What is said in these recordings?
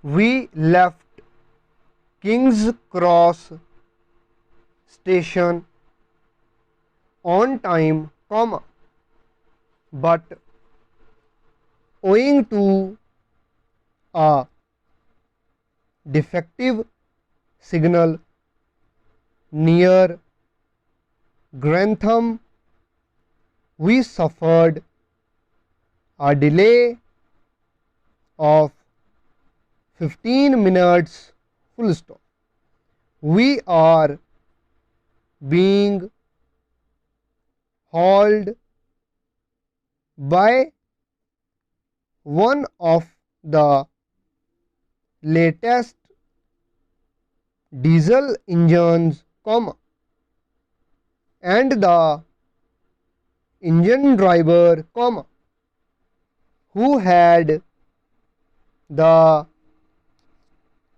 We left King's Cross station on time, but owing to a defective signal near Grantham, we suffered a delay of 15 minutes full stop. We are being hauled by one of the latest diesel engines, and the engine driver, who had the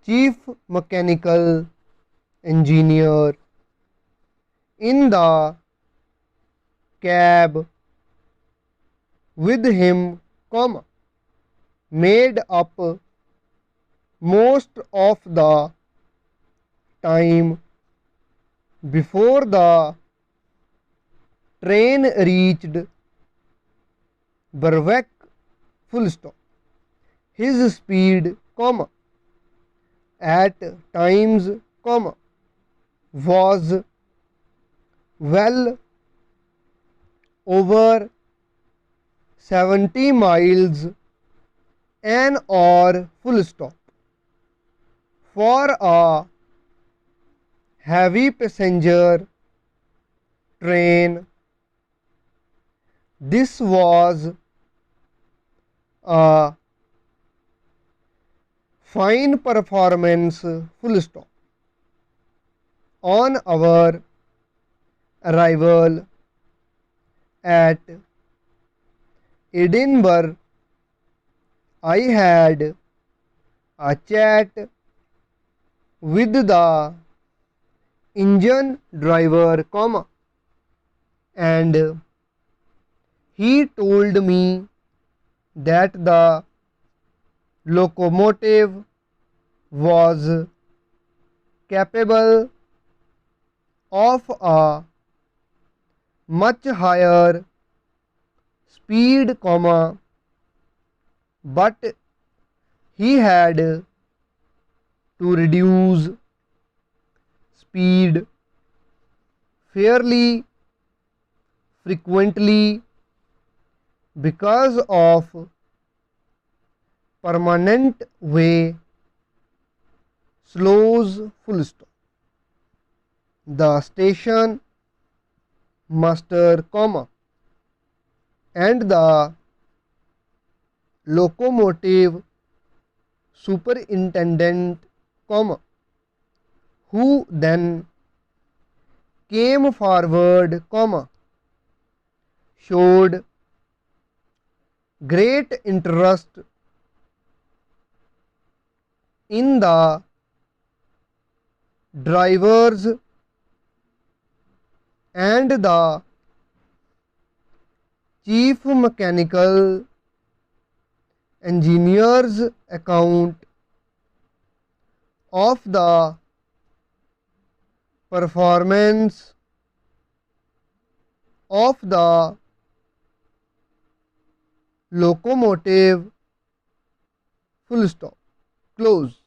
chief mechanical engineer in the cab with him, made up most of the time before the train reached Berwick, full stop. His speed, at times, was well over 70 miles an hour, full stop. For a heavy passenger train, this was a fine performance, full stop. On our arrival at Edinburgh, I had a chat with the engine driver, and he told me that the locomotive was capable of a much higher speed, but he had to reduce speed fairly frequently because of permanent way slows, full stop. The station master, and the locomotive superintendent, who then came forward, showed great interest in the drivers and the chief mechanical engineer's account of the performance of the locomotive, full stop, close.